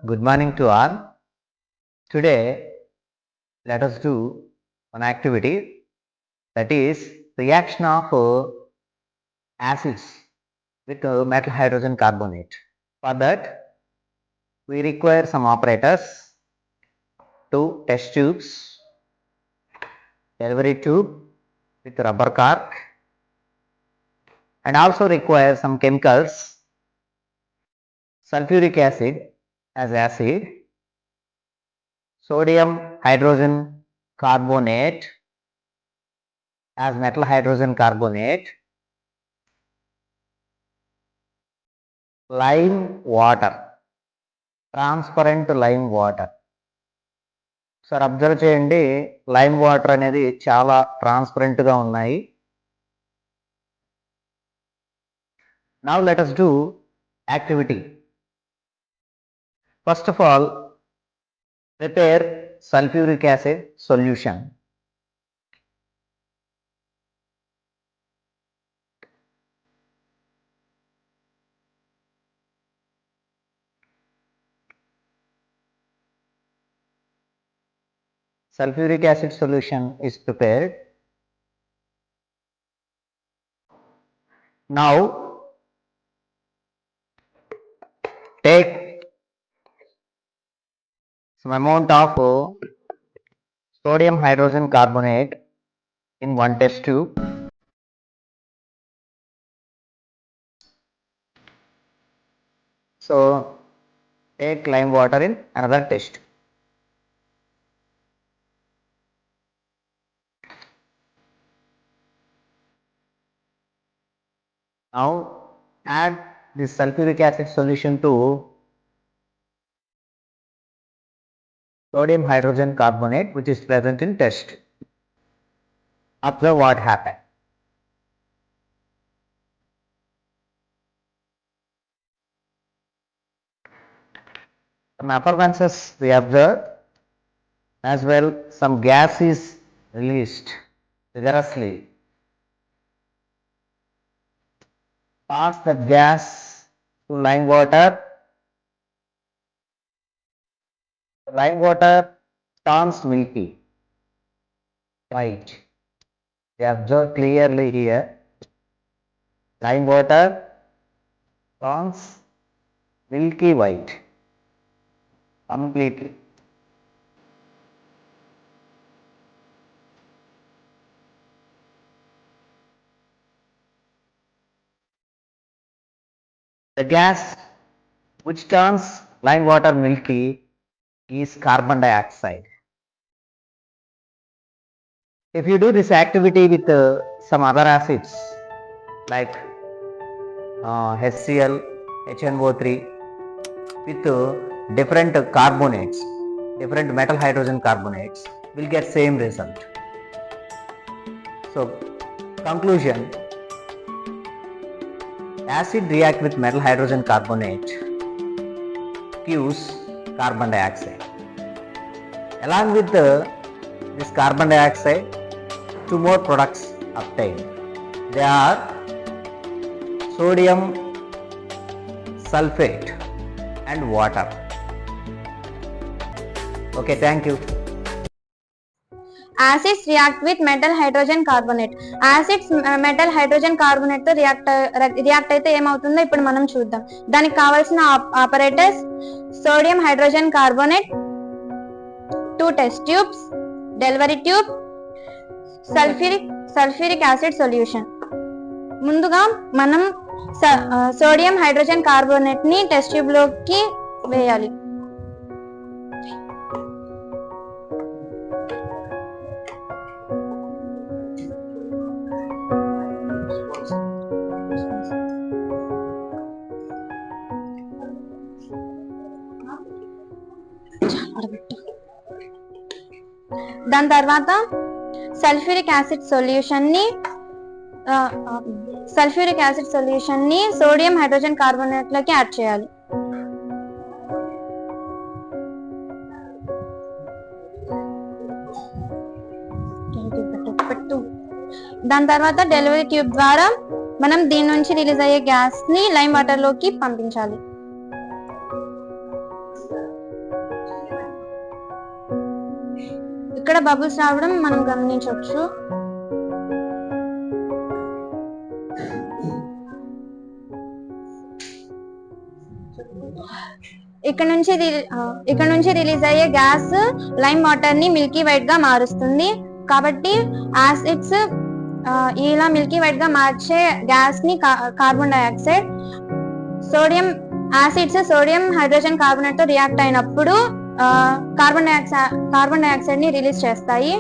Good morning to all. Today, let us do one activity, that is reaction of acids with metal hydrogen carbonate. For that, we require some operators, 2 test tubes, delivery tube with rubber cork, and also require some chemicals, sulfuric acid as acid, sodium hydrogen carbonate as metal hydrogen carbonate, lime water, transparent lime water. Sir observe చేయండి, lime water అనేది చాలా ట్రాన్స్పరెంట్గా ఉన్నాయి. Now let us do activity. First of all, prepare sulfuric acid solution. Sulfuric acid solution is prepared. Now take some amount of sodium hydrogen carbonate in one test tube. So take lime water in another test. Now add this sulfuric acid solution to sodium hydrogen carbonate which is present in test. Observe what happened. Some effervescence we observed, as well some gas is released vigorously. Pass that gas to lime water. Lime water turns milky white. We observe clearly here. Lime water turns milky white completely. The gas which turns lime water milky is carbon dioxide. If you do this activity with some other acids like HCl, HNO3 with different carbonates, different metal hydrogen carbonates, will get same result. So conclusion, acid react with metal hydrogen carbonate gives carbon dioxide. Along with this carbon dioxide, 2 more products obtained. They are sodium sulfate and water. Okay, thank you. Acids react with metal hydrogen carbonate. Acids metal hydrogen carbonate తో react అయితే ఏమవుతుందో ఇప్పుడు మనం చూద్దాం. దానికి కావాల్సిన operators sodium hydrogen carbonate, 2 test tubes, delivery tube, sulphuric acid solution. ముందుగా మనం సోడియం హైడ్రోజన్ కార్బోనేట్ ని టెస్ట్ ట్యూబ్ లోకి వేయాలి. దాని తర్వాత సల్ఫ్యూరిక్ యాసిడ్ సొల్యూషన్ ని సోడియం హైడ్రోజన్ కార్బోనేట్ లోకి యాడ్ చేయాలి. దాని తర్వాత డెలివరీ ట్యూబ్ ద్వారా మనం దీని నుంచి రిలీజ్ అయ్యే గ్యాస్ ని లైమ్ వాటర్ లోకి పంపించాలి. ఇక్కడ బబుల్స్ రావడం మనం గమనించవచ్చు. ఇక్కడ నుంచి రిలీజ్ అయ్యే గ్యాస్ లైమ్ వాటర్ ని మిల్కీ వైట్ గా మారుస్తుంది. కాబట్టి యాసిడ్స్ ఇలా మిల్కీ వైట్ గా మార్చే గ్యాస్ ని carbon dioxide. Sodium hydrogen carbonate తో రియాక్ట్ అయినప్పుడు కార్బన్ డైఆక్సైడ్ ని రిలీజ్ చేస్తాయి.